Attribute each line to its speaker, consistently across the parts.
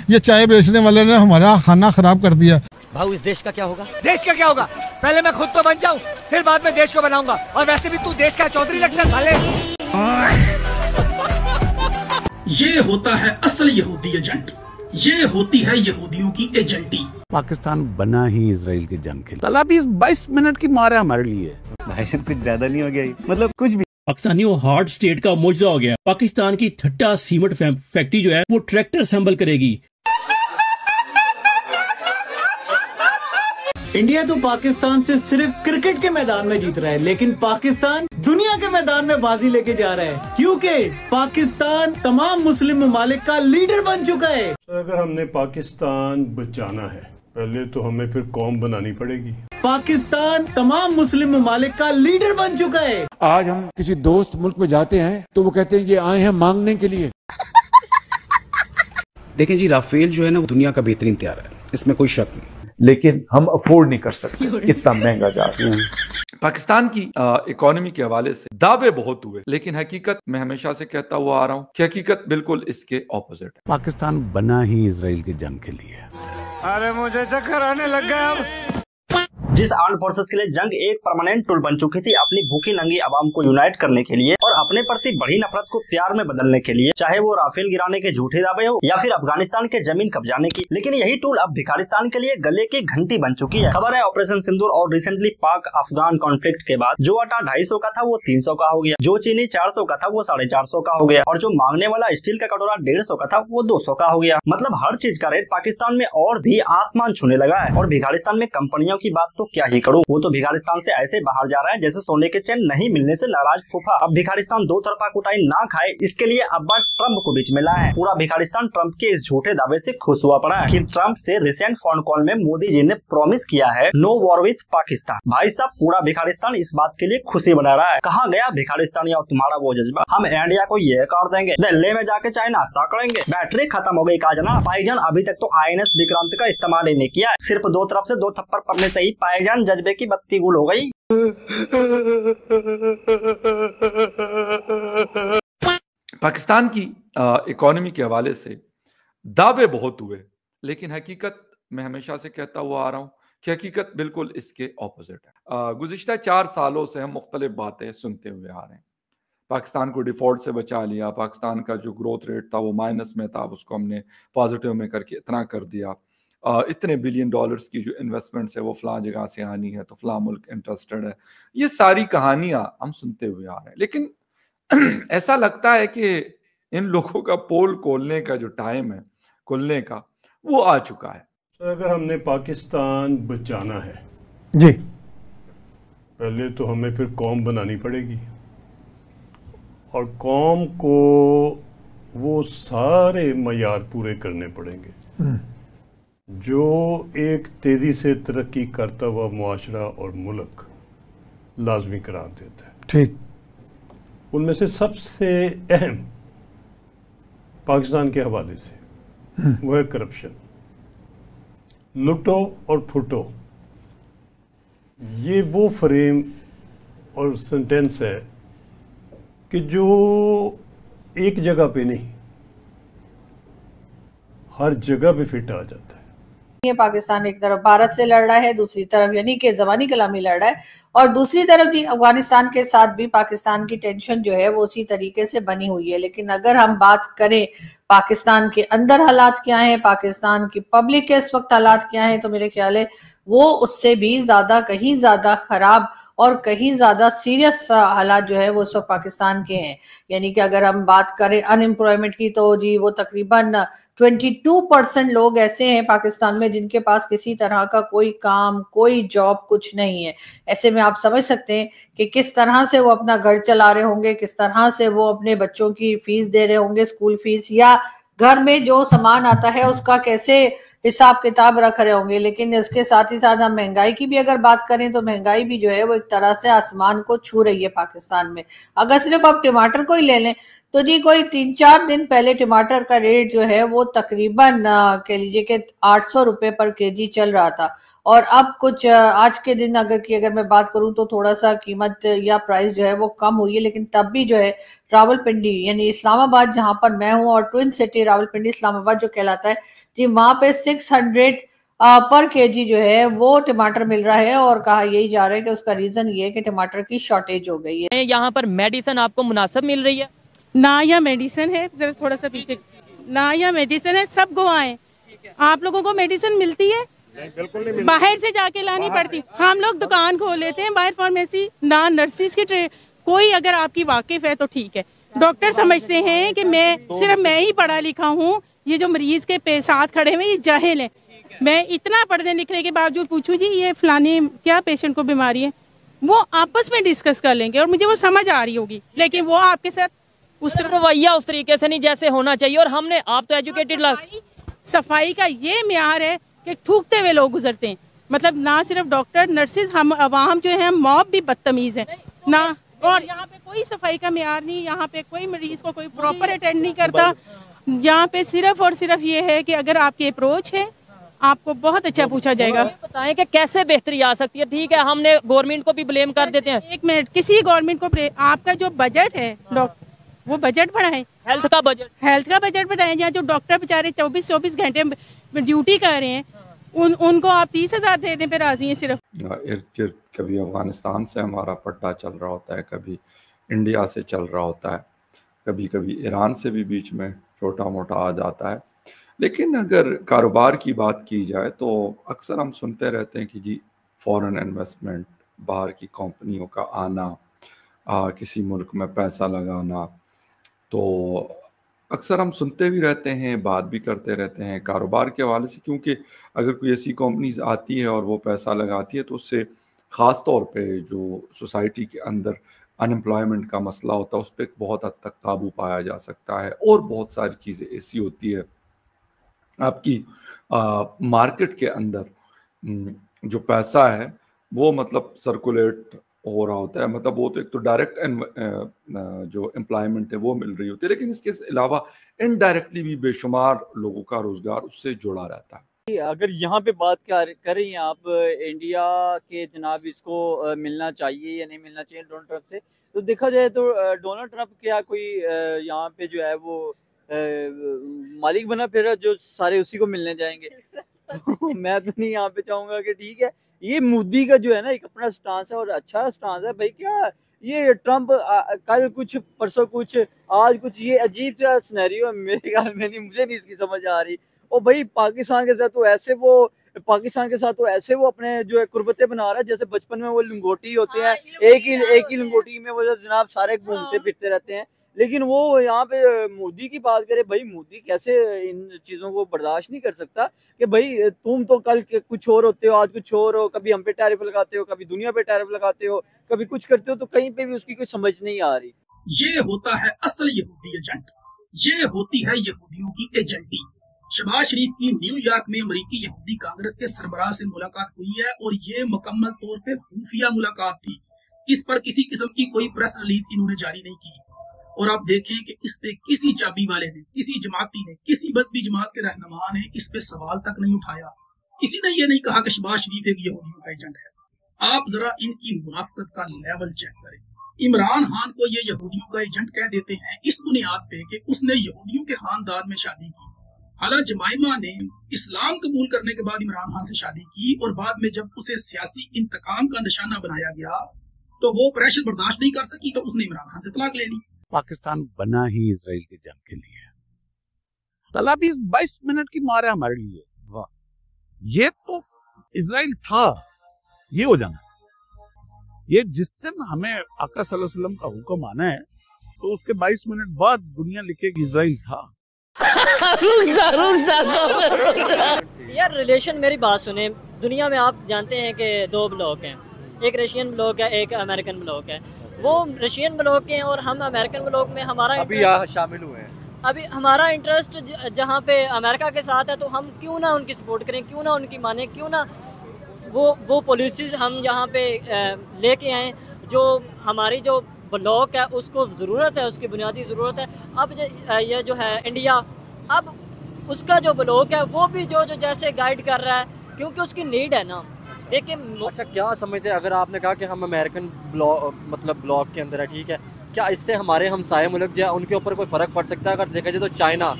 Speaker 1: ये चाय बेचने वाले ने हमारा खाना खराब कर दिया।
Speaker 2: भाऊ इस देश का क्या होगा?
Speaker 3: देश का क्या होगा? पहले मैं खुद तो बन जाऊं, फिर बाद में देश को बनाऊंगा। और वैसे भी तू देश का चौधरी लगता साले।
Speaker 4: ये होता है असल यहूदी एजेंट, ये होती है यहूदियों की एजेंटी।
Speaker 5: पाकिस्तान बना ही इजराइल के जंग के लिए। तला 20-22 मिनट की मार है हमारे लिए।
Speaker 2: भाई साहब कुछ ज्यादा नहीं हो गया? मतलब कुछ भी।
Speaker 6: पाकिस्तानी वो हार्ड स्टेट का मुआवजा हो गया। पाकिस्तान की ठट्टा सीमेंट फैक्ट्री जो है वो ट्रैक्टर असेंबल करेगी। इंडिया तो पाकिस्तान से सिर्फ क्रिकेट के मैदान में जीत रहा है, लेकिन पाकिस्तान दुनिया के मैदान में बाजी लेके जा रहा है, क्योंकि पाकिस्तान तमाम मुस्लिम ममालिक का लीडर बन चुका है।
Speaker 7: अगर हमने पाकिस्तान बचाना है, पहले तो हमें फिर कौम बनानी पड़ेगी।
Speaker 6: पाकिस्तान तमाम मुस्लिम ममालिक का लीडर बन चुका है।
Speaker 5: आज हम किसी दोस्त मुल्क में जाते हैं तो वो कहते हैं ये आए हैं मांगने के लिए।
Speaker 8: देखें जी, राफेल जो है ना वो दुनिया का बेहतरीन तैयार है, इसमें कोई शक नहीं,
Speaker 9: लेकिन हम अफोर्ड नहीं कर सकते इतना महंगा जहाज।
Speaker 10: पाकिस्तान की इकोनॉमी के हवाले से दावे बहुत हुए, लेकिन हकीकत मैं हमेशा से कहता हुआ आ रहा हूँ कि हकीकत बिल्कुल इसके ऑपोजिट है।
Speaker 5: पाकिस्तान बना ही इजराइल के जंग के लिए।
Speaker 3: अरे मुझे चक्कर आने लग गया अब।
Speaker 2: जिस आर्म्ड फोर्सेस के लिए जंग एक परमानेंट टूल बन चुकी थी अपनी भूखी नंगी आवाम को यूनाइट करने के लिए और अपने प्रति बढ़ी नफरत को प्यार में बदलने के लिए, चाहे वो राफेल गिराने के झूठे दावे हो या फिर अफगानिस्तान के जमीन कब्जाने की, लेकिन यही टूल अब भिखारिस्तान के लिए गले की घंटी बन चुकी है। खबर है ऑपरेशन सिंदूर और रिसेंटली पाक अफगान कॉन्फ्लिक्ट के बाद जो आटा 250 का था वो 300 का हो गया, जो चीनी 400 का था वो 450 का हो गया और जो मांगने वाला स्टील का कटोरा 150 का था वो 200 का हो गया। मतलब हर चीज का रेट पाकिस्तान में और भी आसमान छूने लगा है। और भिखारिस्तान में कंपनियों की बात तो क्या ही करूं, वो तो भिखारिस्तान से ऐसे बाहर जा रहा है जैसे सोने के चैन नहीं मिलने से नाराज फूफा। अब भिखारिस्तान दो तरफा कुटाई ना खाए, इसके लिए अब बात ट्रम्प को बीच में लाया है। पूरा भिखारिस्तान ट्रम्प के इस झूठे दावे से खुश हुआ पड़ा है कि ट्रम्प से रिसेंट फोन कॉल में मोदी जी ने प्रॉमिस किया है नो वॉर विथ पाकिस्तान। भाई साहब, पूरा भिखारिस्तान इस बात के लिए खुशी मना रहा है। कहाँ गया भिखारिस्तानी और तुम्हारा वो जज्बा? हम इंडिया को ये कर देंगे, दिल्ली में जाके चाय नाश्ता करेंगे, बैटरी खत्म हो गई काजना। भाईजान अभी तक तो INS विक्रांत का इस्तेमाल ही नहीं किया है, सिर्फ दो तरफ से 2 थप्पड़ पड़ने से ही भाईजान जज्बे की बत्ती गुल हो गई।
Speaker 10: पाकिस्तान की इकोनॉमी के हवाले से दावे बहुत हुए, लेकिन हकीकत मैं हमेशा से कहता हुआ आ रहा हूँ कि हकीकत बिल्कुल इसके ऑपोजिट है। गुज़िश्ता 4 सालों से हम मुख्तलिफ बातें सुनते हुए आ रहे हैं। पाकिस्तान को डिफॉल्ट से बचा लिया, पाकिस्तान का जो ग्रोथ रेट था वो माइनस में था, उसको हमने पॉजिटिव में करके इतना कर दिया। इतने बिलियन डॉलर्स की जो इन्वेस्टमेंट्स है वो फलां जगह से आनी है तो फलां मुल्क इंटरेस्टेड है। ये सारी कहानियां हम सुनते हुए आ रहे हैं, लेकिन ऐसा लगता है कि इन लोगों का पोल खोलने का जो टाइम है खुलने का वो आ चुका है।
Speaker 7: अगर हमने पाकिस्तान बचाना है
Speaker 1: जी,
Speaker 7: पहले तो हमें फिर कौम बनानी पड़ेगी और कौम को वो सारे मयार पूरे करने पड़ेंगे जो एक तेजी से तरक्की करता हुआ मुआशरा और मुल्क लाजमी करार देता है।
Speaker 1: ठीक,
Speaker 7: उनमें से सबसे अहम पाकिस्तान के हवाले से वो है करप्शन। लुटो और फुटो, ये वो फ्रेम और सेंटेंस है कि जो एक जगह पे नहीं हर जगह पे फिट आ जाता है।
Speaker 11: ये पाकिस्तान एक तरफ भारत से लड़ रहा है, दूसरी तरफ यानी कि ज़बानी कलामी लड़ रहा है, और दूसरी तरफ भी अफगानिस्तान के साथ भी पाकिस्तान की टेंशन जो है वो उसी तरीके से बनी हुई है। लेकिन अगर हम बात करें पाकिस्तान के अंदर हालात क्या हैं, पाकिस्तान की पब्लिक के इस वक्त हालात क्या हैं, तो मेरे ख्याल है वो उससे भी ज्यादा, कहीं ज्यादा खराब और कहीं ज्यादा सीरियस हालात जो है वो सब पाकिस्तान के हैं। यानी कि अगर हम बात करें अनएम्प्लॉयमेंट की तो जी वो तकरीबन 22% लोग ऐसे हैं पाकिस्तान में जिनके पास किसी तरह का कोई काम, कोई जॉब, कुछ नहीं है। ऐसे में आप समझ सकते हैं कि किस तरह से वो अपना घर चला रहे होंगे, किस तरह से वो अपने बच्चों की फीस दे रहे होंगे, स्कूल फीस, या घर में जो सामान आता है उसका कैसे हिसाब किताब रख रहे होंगे। लेकिन इसके साथ ही साथ हम महंगाई की भी अगर बात करें तो महंगाई भी जो है वो एक तरह से आसमान को छू रही है पाकिस्तान में। अगर सिर्फ आप टमाटर को ही ले लें तो जी कोई 3-4 दिन पहले टमाटर का रेट जो है वो तकरीबन कह लीजिए कि 800 रुपए पर केजी चल रहा था, और अब कुछ आज के दिन अगर मैं बात करूं तो थोड़ा सा कीमत या प्राइस जो है वो कम हुई है, लेकिन तब भी जो है रावलपिंडी यानी इस्लामाबाद जहां पर मैं हूं और ट्विन सिटी रावलपिंडी इस्लामाबाद जो कहलाता है जी, वहां पे 600 पर केजी जो है वो टमाटर मिल रहा है, और कहा यही जा रहा है कि उसका रीजन ये है कि टमाटर की शॉर्टेज हो गई है।
Speaker 12: यहाँ पर मेडिसिन आपको मुनासिब मिल रही है?
Speaker 13: ना यहाँ मेडिसिन है, जरा थोड़ा सा पीछे, ना यहाँ मेडिसिन है, सब गोवाएं। आप लोगों को मेडिसिन मिलती है? बिल्कुल नहीं, बाहर से जाके लानी पड़ती। हम लोग दुकान खोल लेते हैं बाहर फार्मेसी, ना नर्सिस की कोई अगर आपकी वाकिफ है तो ठीक है। डॉक्टर समझते हैं कि सिर्फ मैं ही पढ़ा लिखा हूँ, ये जो मरीज के साथ खड़े हुए ये जाहिल है। मैं इतना पढ़ने लिखने के बावजूद पूछूं जी ये फलाने क्या पेशेंट को बीमारी है, वो आपस में डिस्कस कर लेंगे और मुझे वो समझ आ रही होगी, लेकिन वो आपके साथ
Speaker 12: उस रवैया उस तरीके से नहीं जैसे होना चाहिए। और हमने, आप तो एजुकेटेड,
Speaker 13: सफाई का ये म्यार है कि थूकते हुए लोग गुजरते हैं। मतलब ना सिर्फ डॉक्टर नर्सिस, हम अवाम जो है मॉब भी बदतमीज है ना, और यहाँ पे कोई सफाई का म्यार नहीं, यहाँ पे कोई मरीज को कोई प्रॉपर अटेंड नहीं करता। यहाँ पे सिर्फ और सिर्फ ये है कि अगर आपकी अप्रोच है आपको बहुत अच्छा पूछा जाएगा।
Speaker 12: बताएं कि कैसे बेहतरी आ सकती है। ठीक है, हमने गवर्नमेंट को भी ब्लेम कर देते हैं।
Speaker 13: एक मिनट, किसी गवर्नमेंट को आपका जो बजट है वो बजट बढ़ाएं, हेल्थ का बजट बढ़ाएं। जहाँ जो डॉक्टर बेचारे 24 घंटे ड्यूटी कर रहे हैं उनको आप 30,000 देने पे राजी हैं सिर्फ।
Speaker 10: इर्द-गिर्द कभी अफगानिस्तान से हमारा पट्टा चल रहा होता है, कभी इंडिया से चल रहा होता है, कभी कभी ईरान से भी बीच में छोटा मोटा आ जाता है। लेकिन अगर कारोबार की बात की जाए तो अक्सर हम सुनते रहते हैं कि जी फॉरेन इन्वेस्टमेंट, बाहर की कंपनियों का आना, किसी मुल्क में पैसा लगाना, तो अक्सर हम सुनते भी रहते हैं, बात भी करते रहते हैं कारोबार के हवाले से। क्योंकि अगर कोई ऐसी कंपनीज आती है और वो पैसा लगाती है तो उससे ख़ास तौर पे जो सोसाइटी के अंदर अनएम्प्लॉयमेंट का मसला होता है उस पर बहुत हद तक काबू पाया जा सकता है। और बहुत सारी चीज़ें ऐसी होती है आपकी मार्केट के अंदर जो पैसा है वो मतलब सर्कुलेट हो रहा होता है। मतलब वो तो एक तो डायरेक्ट जो एम्प्लॉयमेंट है वो मिल रही होती है, लेकिन इसके अलावा इनडायरेक्टली भी बेशुमार लोगों का रोजगार उससे जुड़ा रहता है।
Speaker 14: अगर यहाँ पे बात कर रही हैं आप इंडिया के, जनाब इसको मिलना चाहिए या नहीं मिलना चाहिए डोनाल्ड ट्रंप से, तो देखा जाए तो डोनाल्ड ट्रंप क्या कोई यहाँ पे जो है वो मालिक बना फिर जो सारे उसी को मिलने जाएंगे। तो मैं तो नहीं यहाँ पे चाहूंगा कि ठीक है, ये मोदी का जो है ना एक अपना स्टांस है और अच्छा स्टांस है भाई। क्या ये ट्रंप कल कुछ परसों कुछ आज कुछ, ये अजीब सा सिनेरियो है मेरे ख्याल में, मुझे नहीं इसकी समझ आ रही। और भाई पाकिस्तान के साथ तो ऐसे वो अपने जो है कुर्बतें बना रहा है, जैसे बचपन में वो लंगोटी होते हैं, एक ही लंगोटी में वो जनाब सारे घूमते फिरते रहते हैं। लेकिन वो यहाँ पे मोदी की बात करे, भाई मोदी कैसे इन चीज़ों को बर्दाश्त नहीं कर सकता कि भाई तुम तो कल कुछ और होते हो, आज कुछ और हो, कभी हम पे टैरिफ लगाते हो, कभी दुनिया पे टैरिफ लगाते हो, कभी कुछ करते हो, तो कहीं पे भी उसकी कोई समझ नहीं आ रही।
Speaker 4: ये होता है असल यहूदी एजेंट, ये होती है यहूदियों की एजेंटी। शहबाज शरीफ की न्यूयॉर्क में अमेरिकी यहूदी कांग्रेस के सरबराह से मुलाकात हुई है और ये मुकम्मल तौर पे खुफिया मुलाकात थी। इस पर किसी किस्म की कोई प्रेस रिलीज इन्होंने जारी नहीं की। और आप देखें कि इस पे किसी चाबी वाले ने, किसी जमाती ने, किसी मजहबी जमात के रहनुमा ने इस पे सवाल तक नहीं उठाया। किसी ने ये नहीं कहा कि शहबाज शरीफ एक यहूदियों का एजेंट है। आप जरा इनकी मुनाफिकत का लेवल चेक करें। इमरान खान को ये यहूदियों का एजेंट कह देते हैं इस बुनियाद पे कि उसने यहूदियों के खानदान में शादी की। हालांकि जमाइमा ने इस्लाम कबूल करने के बाद इमरान खान से शादी की और बाद में जब उसे सियासी इंतकाम का निशाना बनाया गया तो वो प्रेशर बर्दाश्त नहीं कर सकी, तो उसने इमरान खान से तलाक ले ली।
Speaker 5: पाकिस्तान बना ही इजराइल के जंग के लिए। तलाबी 22 मिनट की मार है हमारे लिए। वाह, ये तो इजराइल था, ये हो जाना। ये जिस दिन हमें आका सल्लल्लाहु अलैहि वसल्लम का हुक्म आना है तो उसके 22 मिनट बाद दुनिया लिखेगी इजराइल था।
Speaker 15: यार रिलेशन, मेरी बात सुने, दुनिया में आप जानते हैं कि 2 ब्लॉक हैं, एक रशियन ब्लॉक है, एक अमेरिकन ब्लॉक है। वो रशियन ब्लॉक के हैं और हम अमेरिकन ब्लॉक में हमारा
Speaker 16: अभी यहाँ शामिल हुए हैं।
Speaker 15: अभी हमारा इंटरेस्ट जहाँ पे अमेरिका के साथ है, तो हम क्यों ना उनकी सपोर्ट करें, क्यों ना उनकी माने, क्यों ना वो पॉलिसीज हम यहाँ पे लेके आए जो हमारी जो ब्लॉक है उसको ज़रूरत है, उसकी बुनियादी ज़रूरत है। अब ये जो है इंडिया, अब उसका जो ब्लॉक है वो भी जो जैसे गाइड कर रहा है, क्योंकि उसकी नीड है ना। देखिए
Speaker 2: अच्छा, क्या समझते हैं, अगर आपने कहा कि हम अमेरिकन ब्लॉक के अंदर है, ठीक है, क्या इससे हमारे हमसाये मुल्क जो है उनके ऊपर कोई फ़र्क पड़ सकता है? अगर देखा जाए तो चाइना,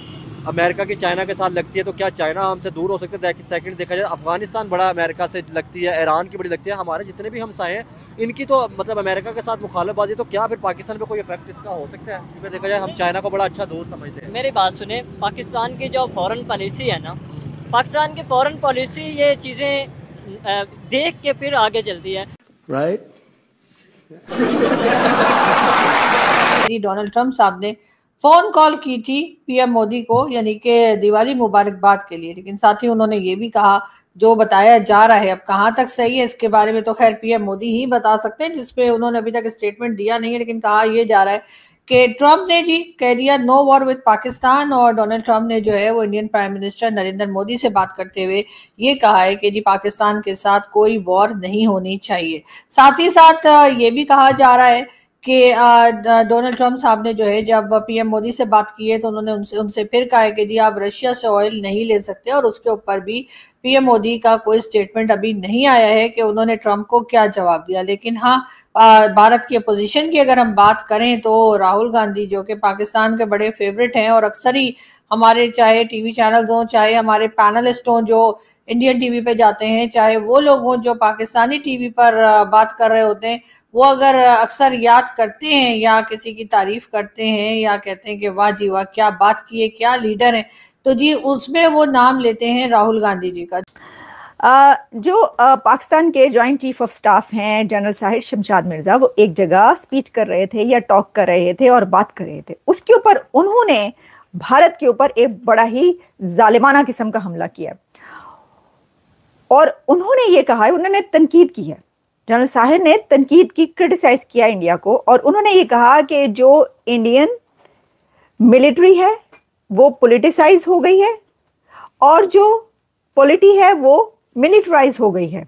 Speaker 2: अमेरिका की चाइना के साथ लगती है, तो क्या चाइना हमसे दूर हो सकता है? सेकंड देखा जाए अफगानिस्तान बड़ा अमेरिका से लगती है, ईरान की बड़ी लगती है, हमारे जितने भी हमसाये हैं इनकी तो मतलब अमेरिका के साथ मुखालफबाजी, तो क्या फिर पाकिस्तान पे कोई इफेक्ट इसका हो सकता है? क्योंकि देखा जाए हम चाइना को बड़ा अच्छा दोस्त समझते हैं।
Speaker 15: मेरी बात सुने, पाकिस्तान की जो फॉरेन पॉलिसी है ना, पाकिस्तान की फॉरेन पॉलिसी ये चीज़ें देख के फिर आगे चलती है,
Speaker 11: राइट। डोनाल्ड ट्रंप साहब ने फोन कॉल की थी पीएम मोदी को, यानी कि दिवाली मुबारकबाद के लिए, लेकिन साथ ही उन्होंने ये भी कहा, जो बताया जा रहा है अब कहाँ तक सही है इसके बारे में तो खैर पीएम मोदी ही बता सकते हैं, जिसपे उन्होंने अभी तक स्टेटमेंट दिया नहीं है, लेकिन कहा यह जा रहा है कि ट्रंप ने जी कह दिया नो वॉर विद पाकिस्तान, और डोनाल्ड ट्रंप ने जो है वो Indian prime minister Narendra Modi से बात करते हुए ये कहा है कि जी पाकिस्तान के साथ कोई वॉर नहीं होनी चाहिए। साथ ही साथ ये भी कहा जा रहा है कि डोनाल्ड ट्रंप साहब ने जो है जब पीएम मोदी से बात की है तो उन्होंने उनसे फिर कहा है कि जी आप रशिया से ऑयल नहीं ले सकते, और उसके ऊपर भी पीएम मोदी का कोई स्टेटमेंट अभी नहीं आया है कि उन्होंने ट्रंप को क्या जवाब दिया। लेकिन हाँ, भारत की अपोजिशन की अगर हम बात करें तो राहुल गांधी जो कि पाकिस्तान के बड़े फेवरेट हैं, और अक्सर ही हमारे चाहे टीवी चैनल्स हों, चाहे हमारे पैनलिस्ट हों जो इंडियन टीवी पे जाते हैं, चाहे वो लोग हों जो पाकिस्तानी टीवी पर बात कर रहे होते हैं, वो अगर अक्सर याद करते हैं या किसी की तारीफ करते हैं या कहते हैं कि वाह जी वाह क्या बात की है, क्या लीडर है, तो जी उसमें वो नाम लेते हैं राहुल गांधी जी का।
Speaker 16: जो पाकिस्तान के जॉइंट चीफ ऑफ स्टाफ हैं जनरल साहिर शमशाद मिर्जा, वो एक जगह स्पीच कर रहे थे या टॉक कर रहे थे और बात कर रहे थे, उसके ऊपर उन्होंने भारत के ऊपर एक बड़ा ही जालिमाना किस्म का हमला किया, और उन्होंने ये कहा है, उन्होंने तनकीद की है, जनरल साहिर ने तनकीद की, क्रिटिसाइज किया इंडिया को, और उन्होंने ये कहा कि जो इंडियन मिलिट्री है वो पॉलिटिसाइज हो गई है, और जो पॉलिटी है वो मिलिटराइज हो गई है।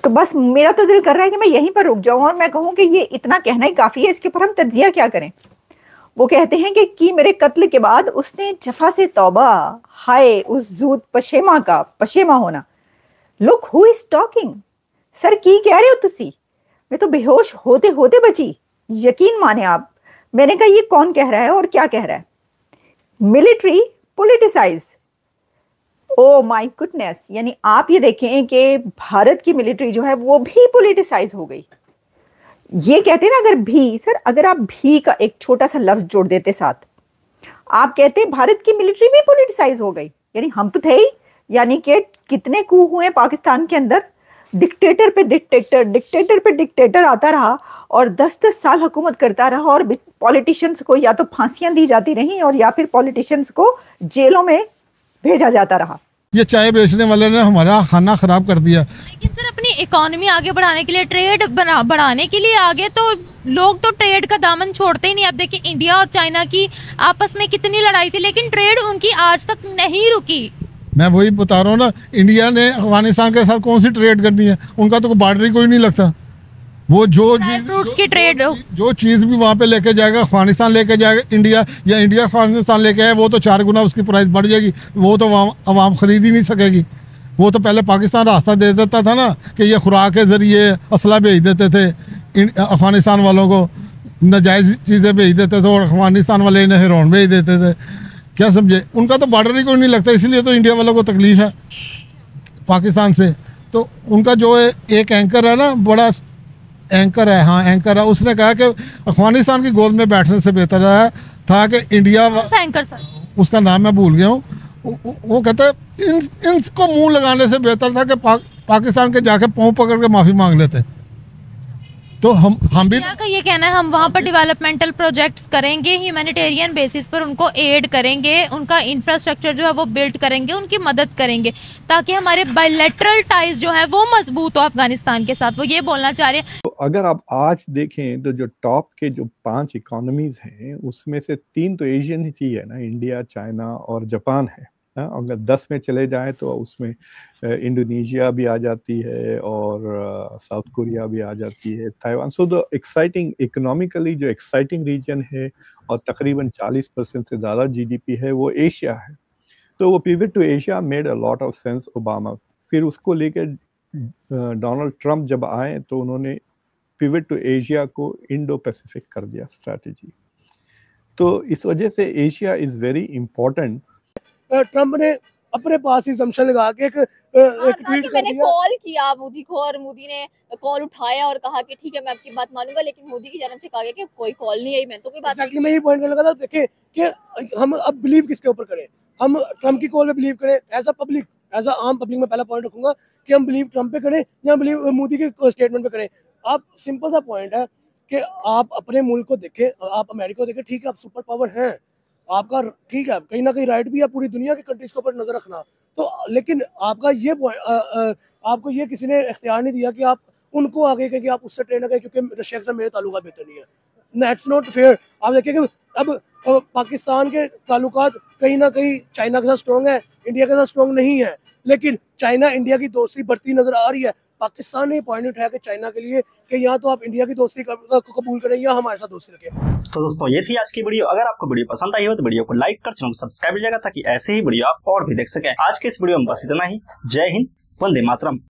Speaker 16: तो बस मेरा तो दिल कर रहा है कि मैं यहीं पर रुक जाऊं और मैं कहूं कि ये इतना कहना ही काफी है, इसके ऊपर हम तज्जिया क्या करें। वो कहते हैं कि मेरे कत्ल के बाद उसने जफा से तौबा, हाय उस जूद पशेमा का पशेमा होना। Look who is talking. Sir की कह रहे हो तुसी? मैं तो बेहोश होते होते बची, यकीन माने आप। मैंने कहा ये कौन कह रहा है और क्या कह रहा है? Military politicise, oh my goodness. यानी आप ये देखें कि भारत की मिलिट्री जो है वो भी पोलिटिसाइज हो गई। ये कहते हैं ना, अगर भी, सर अगर आप भी का एक छोटा सा लफ्ज जोड़ देते साथ, आप कहते भारत की मिलिट्री भी पोलिटिसाइज हो गई, यानी हम तो थे ही। यानी कि कितने कू हुए पाकिस्तान के अंदर, डिक्टेटर पे डिक्टेटर, डिक्टेटर पे डिक्टेटर आता रहा और 10-10 साल हुकूमत करता रहा, और पॉलिटिशियंस को या तो फांसियां दी जाती रही और या फिर पॉलिटिशियंस को जेलों में भेजा जाता रहा।
Speaker 1: ये चाय बेचने वाले ने हमारा खाना खराब कर दिया।
Speaker 13: लेकिन सर अपनी इकोनॉमी आगे बढ़ाने के लिए, ट्रेड बढ़ाने के लिए आगे तो लोग तो ट्रेड का दामन छोड़ते ही नहीं। अब देखिए इंडिया और चाइना की आपस में कितनी लड़ाई थी, लेकिन ट्रेड उनकी आज तक नहीं रुकी।
Speaker 1: मैं वही बता रहा हूँ ना, इंडिया ने अफगानिस्तान के साथ कौन सी ट्रेड करनी है? उनका तो बॉर्डर ही कोई नहीं लगता। वो
Speaker 13: फ्रूट्स की ट्रेड,
Speaker 1: जो चीज़ भी वहाँ पे लेके जाएगा, अफगानिस्तान लेके जाएगा इंडिया, या इंडिया अफगानिस्तान लेके आए, वो तो 4 गुना उसकी प्राइस बढ़ जाएगी। वो तो आवाम खरीद ही नहीं सकेगी। वो तो पहले पाकिस्तान रास्ता दे देता था ना कि ये खुराक के ज़रिए असला भेज देते थे अफगानिस्तान वालों को, नाजायज़ चीज़ें भेज देते थे, और अफगानिस्तान वाले इन्हें हेरोइन भेज देते थे। क्या समझे? उनका तो बॉर्डर ही कोई नहीं लगता, इसलिए तो इंडिया वालों को तकलीफ है पाकिस्तान से। तो उनका जो एक एंकर है ना, बड़ा एंकर है, हाँ एंकर है, उसने कहा कि अफगानिस्तान की गोद में बैठने से बेहतर है था कि इंडिया,
Speaker 13: एंकर था उसका
Speaker 1: नाम मैं भूल गया हूँ, वो कहता है इनको मुंह लगाने से बेहतर था कि पाकिस्तान के जाके पाँव पकड़ के माफ़ी मांग लेते। तो हम भी
Speaker 13: का ये कहना है, हम वहाँ पर डेवलपमेंटल प्रोजेक्ट्स करेंगे, ह्यूमैनिटेरियन बेसिस पर उनको एड करेंगे, उनका इंफ्रास्ट्रक्चर जो है वो बिल्ड करेंगे, उनकी मदद करेंगे, ताकि हमारे बायलैटरल टाइज जो है वो मजबूत हो अफगानिस्तान के साथ। वो ये बोलना चाह रहे हैं।
Speaker 9: तो अगर आप आज देखें तो जो टॉप के जो 5 इकोनॉमीज हैं उसमें से 3 तो एशियन ही है ना, इंडिया, चाइना और जापान है। अगर 10 में चले जाएं तो उसमें इंडोनेशिया भी आ जाती है और साउथ कोरिया भी आ जाती है, Taiwan. So the exciting economically जो एक्साइटिंग रीजन है और तकरीबन 40% से ज़्यादा जीडीपी है वो एशिया है। तो वो pivot to Asia made a lot of sense Obama. फिर उसको लेकर डोनाल्ड ट्रंप जब आए तो उन्होंने पिवट टू एशिया को इंडो पैसिफिक कर दिया स्ट्रैटेजी। तो इस वजह से Asia is very important.
Speaker 17: Trump ने अपने पास ही जम्शन लगा के एक ट्वीट कर
Speaker 18: मैंने
Speaker 17: दिया।
Speaker 18: कॉल किया मोदी को और मोदी ने कॉल उठाया और कहा कि ठीक है मैं आपकी बात मानूंगा, लेकिन मोदी की जानब से कहा गया कि कोई कॉल नहीं आई, मैं तो कोई बात
Speaker 17: exactly मैं यही पॉइंट करने लगा था। देखिए कि हम अब बिलीव किसके ऊपर करें, हम ट्रंप की कॉल पे बिलीव करें as a public, as a आम पब्लिक में पहला पॉइंट रखूंगा कि हम बिलीव ट्रंप पे करें या बिलीव मोदी के स्टेटमेंट पे करें। आप सिंपल सा पॉइंट है कि आप अपने मुल्क को देखें, आप अमेरिका को देखें, ठीक है आप सुपर पावर हैं, आपका ठीक है कहीं ना कहीं राइट भी है पूरी दुनिया की कंट्रीज के ऊपर नजर रखना, तो लेकिन आपका ये आपको ये किसी ने इख्तियार नहीं दिया कि आप उनको आगे कहें कि आप उससे ट्रेन करें क्योंकि रशिया के साथ मेरे ताल्लुकात बेहतर नहीं है। That's not fair. आप देखिए कि अब पाकिस्तान के ताल्लुकात कहीं ना कहीं चाइना के साथ स्ट्रॉन्ग है, इंडिया के साथ स्ट्रॉन्ग नहीं है, लेकिन चाइना इंडिया की दोस्ती बढ़ती नजर आ रही है। पाकिस्तान ने पॉइंट उठाया कि चाइना के लिए कि या तो आप इंडिया की दोस्ती को कबूल करें या हमारे साथ दोस्ती रखें।
Speaker 2: तो दोस्तों ये थी आज की वीडियो। अगर आपको वीडियो पसंद आई हो तो वीडियो को लाइक कर चैनल को सब्सक्राइब कीजिएगा ताकि ऐसे ही वीडियो आप और भी देख सकें। आज के इस वीडियो में बस इतना ही। जय हिंद, वंदे मातरम।